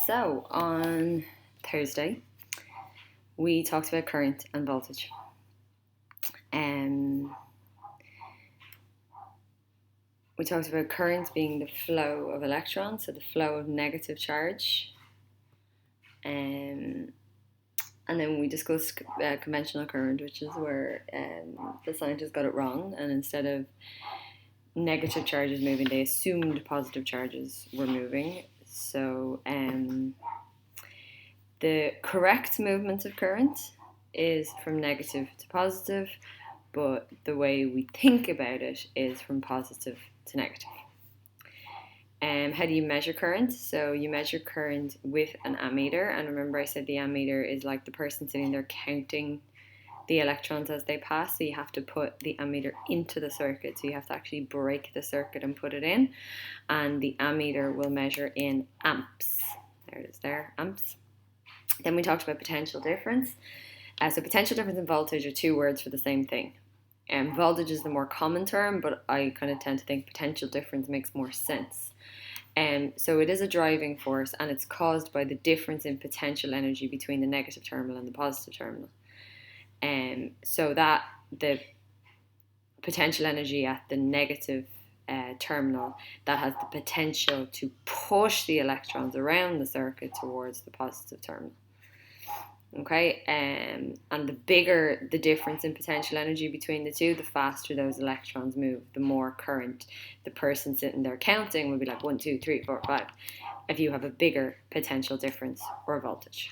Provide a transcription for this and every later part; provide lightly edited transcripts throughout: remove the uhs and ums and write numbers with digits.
So, on Thursday, we talked about current and voltage. We talked about current being the flow of electrons, so the flow of negative charge. And then we discussed conventional current, which is where the scientists got it wrong. And instead of negative charges moving, they assumed positive charges were moving. So, the correct movement of current is from negative to positive, but the way we think about it is from positive to negative. How do you measure current? So you measure current with an ammeter, and remember I said the ammeter is like the person sitting there counting the electrons as they pass, so you have to put the ammeter into the circuit, so you have to actually break the circuit and put it in, and the ammeter will measure in amps. There it is there, amps. Then we talked about potential difference. So potential difference and voltage are two words for the same thing. Voltage is the more common term, but I kind of tend to think potential difference makes more sense. So it is a driving force, and it's caused by the difference in potential energy between the negative terminal and the positive terminal. So that the potential energy at the negative terminal, that has the potential to push the electrons around the circuit towards the positive terminal. Okay, and the bigger the difference in potential energy between the two, the faster those electrons move, the more current. The person sitting there counting would be like 1, 2, 3, 4, 5, if you have a bigger potential difference or voltage.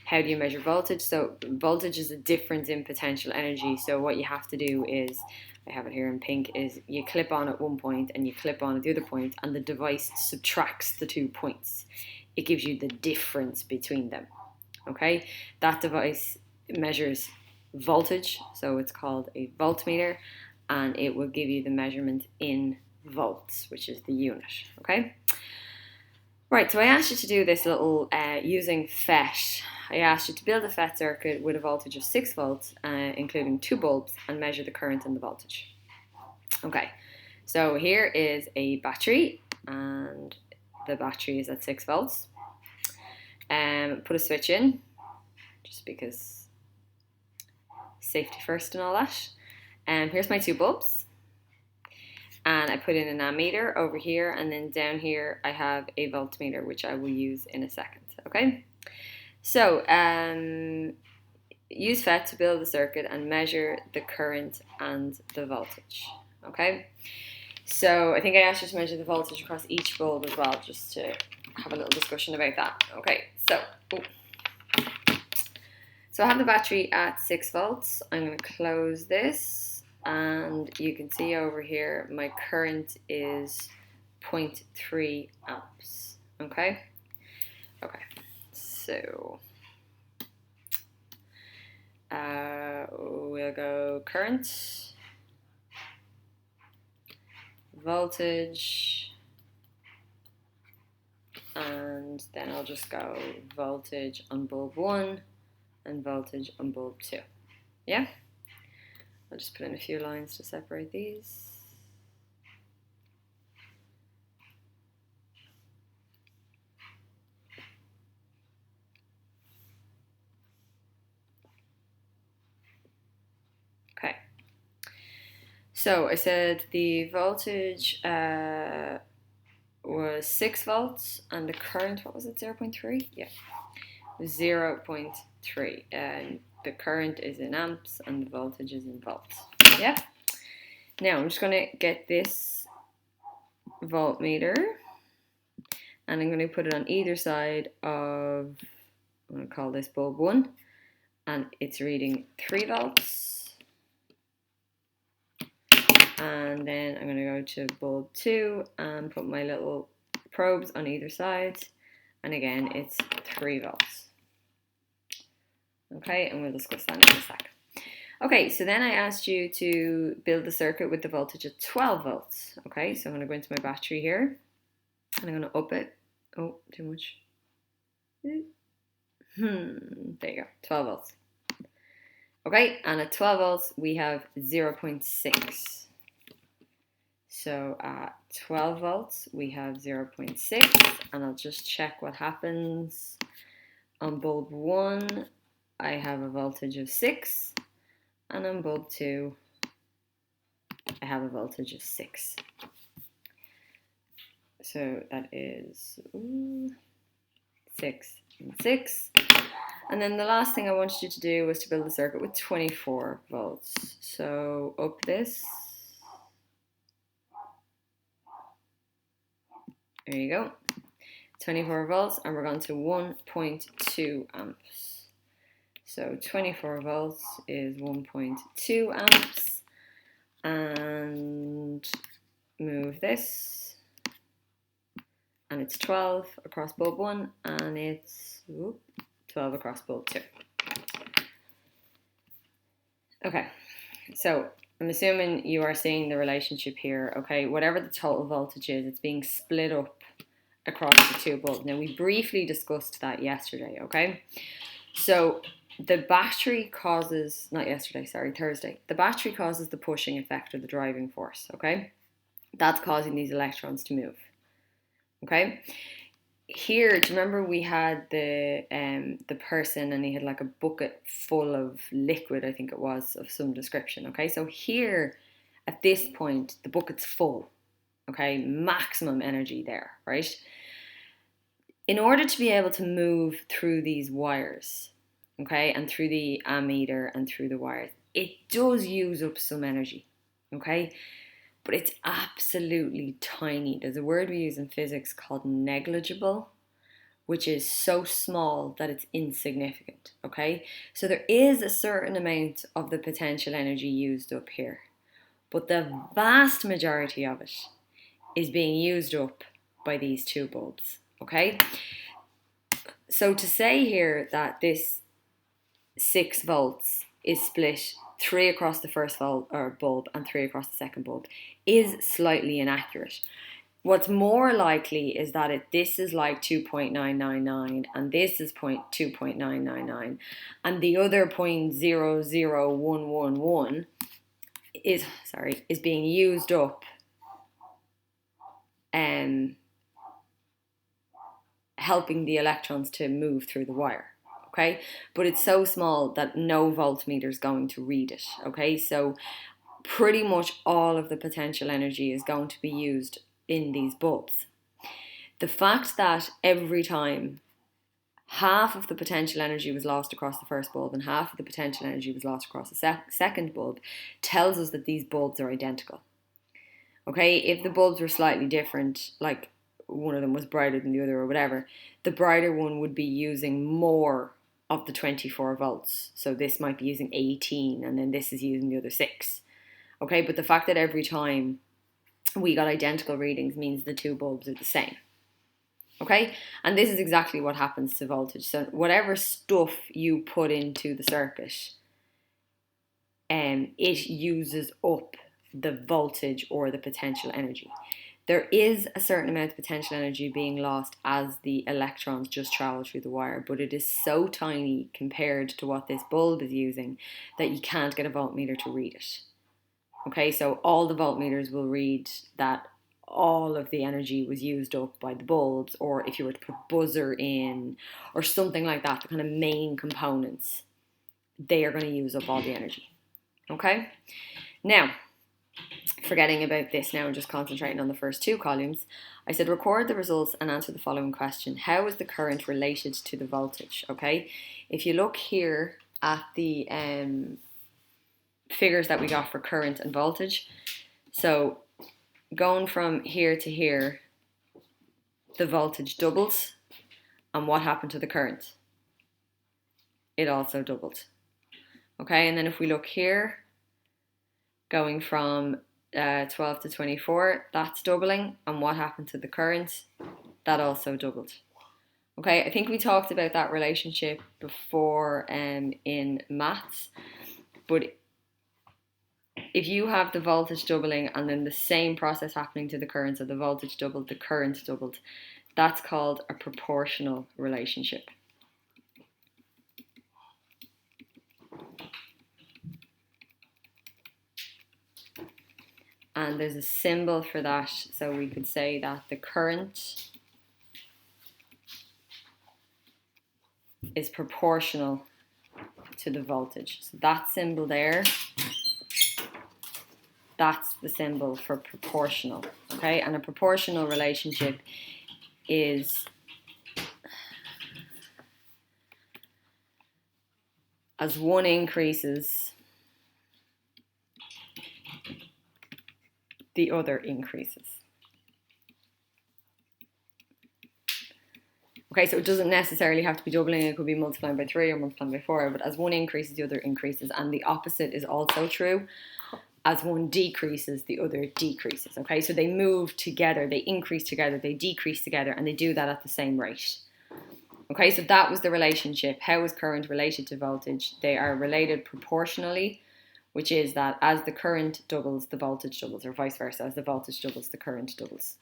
How do you measure voltage? So voltage is a difference in potential energy. So what you have to do is, I have it here in pink, is you clip on at one point and you clip on at the other point, and the device subtracts the 2 points. It gives you the difference between them. Okay, that device measures voltage, so it's called a voltmeter, and it will give you the measurement in volts, which is the unit. Okay, right, so I asked you to do this little using FET. I asked you to build a FET circuit with a voltage of 6 volts, including 2 bulbs, and measure the current and the voltage. Okay, so here is a battery, and the battery is at 6 volts. Put a switch in, just because safety first and all that. Here's my 2 bulbs, and I put in an ammeter over here, and then down here I have a voltmeter, which I will use in a second. Okay, so use FET to build the circuit and measure the current and the voltage. Okay, so I think I asked you to measure the voltage across each bulb as well, just to have a little discussion about that. Okay, so I have the battery at 6 volts. I'm going to close this, and you can see over here my current is 0.3 amps. Okay, so we'll go current, voltage, and then I'll just go voltage on bulb 1 and voltage on bulb 2. Yeah? I'll just put in a few lines to separate these. Okay. So I said the voltage was 6 volts, and the current, what was it, 0.3? Yeah, 0.3. And the current is in amps and the voltage is in volts. Yeah? Now I'm just going to get this voltmeter, and I'm going to put it on either side of, I'm going to call this bulb 1, and it's reading 3 volts. And then I'm going to go to bulb 2 and put my little probes on either side, and again it's 3 volts. Okay, and we'll discuss that in a sec. Okay, so then I asked you to build the circuit with the voltage at 12 volts. Okay, so I'm going to go into my battery here, and I'm going to up it. Oh, too much. There you go, 12 volts. Okay, and at 12 volts we have 0.6. So at 12 volts, we have 0.6, and I'll just check what happens. On bulb 1, I have a voltage of 6, and on bulb 2, I have a voltage of 6. So that is 6 and 6. And then the last thing I wanted you to do was to build a circuit with 24 volts. So up this. There you go. 24 volts, and we're going to 1.2 amps. So 24 volts is 1.2 amps. And move this. And it's 12 across bulb 1, and it's 12 across bulb 2. Okay, so I'm assuming you are seeing the relationship here, okay? Whatever the total voltage is, it's being split up across the two bulbs. Now, we briefly discussed that yesterday, okay? So the battery causes, Thursday. The battery causes the pushing effect or the driving force, okay? That's causing these electrons to move, okay? Here, do you remember we had the person, and he had like a bucket full of liquid, I think it was, of some description, okay? So here, at this point, the bucket's full, okay? Maximum energy there, right? In order to be able to move through these wires, okay, and through the ammeter and through the wires, it does use up some energy, okay? But it's absolutely tiny. There's a word we use in physics called negligible, which is so small that it's insignificant, okay? So there is a certain amount of the potential energy used up here, but the vast majority of it is being used up by these two bulbs, okay? So to say here that this 6 volts is split 3 across the first bulb and 3 across the second bulb is slightly inaccurate. What's more likely is that this is like 2.999 and this is 2.999 and the other 0.00111 is being used up helping the electrons to move through the wire. Okay, but it's so small that no voltmeter is going to read it. Okay, so pretty much all of the potential energy is going to be used in these bulbs. The fact that every time half of the potential energy was lost across the first bulb and half of the potential energy was lost across the second bulb tells us that these bulbs are identical. Okay, if the bulbs were slightly different, like one of them was brighter than the other or whatever, the brighter one would be using more of the 24 volts. So this might be using 18 and then this is using the other 6. Okay, but the fact that every time we got identical readings means the two bulbs are the same. Okay, and this is exactly what happens to voltage. So whatever stuff you put into the circuit, it uses up the voltage or the potential energy. There is a certain amount of potential energy being lost as the electrons just travel through the wire, but it is so tiny compared to what this bulb is using that you can't get a voltmeter to read it. Okay, so all the voltmeters will read that all of the energy was used up by the bulbs, or if you were to put buzzer in or something like that, the kind of main components, they are going to use up all the energy. Okay, now, forgetting about this now and just concentrating on the first two columns, I said record the results and answer the following question. How is the current related to the voltage? Okay, if you look here at the figures that we got for current and voltage, so going from here to here, the voltage doubled, and what happened to the current? It also doubled. Okay, and then if we look here, going from 12 to 24, that's doubling, and what happened to the current? That also doubled. Okay, I think we talked about that relationship before in maths, but if you have the voltage doubling and then the same process happening to the current, so the voltage doubled, the current doubled, that's called a proportional relationship. and there's a symbol for that. So we could say that the current is proportional to the voltage. So that symbol there, that's the symbol for proportional, okay? And a proportional relationship is as one increases, the other increases. Okay, so it doesn't necessarily have to be doubling, it could be multiplying by 3 or multiplying by 4, but as one increases, the other increases, and the opposite is also true. As one decreases, the other decreases, okay? So they move together, they increase together, they decrease together, and they do that at the same rate. Okay, so that was the relationship. How is current related to voltage? They are related proportionally, which is that as the current doubles, the voltage doubles, or vice versa. As the voltage doubles, the current doubles.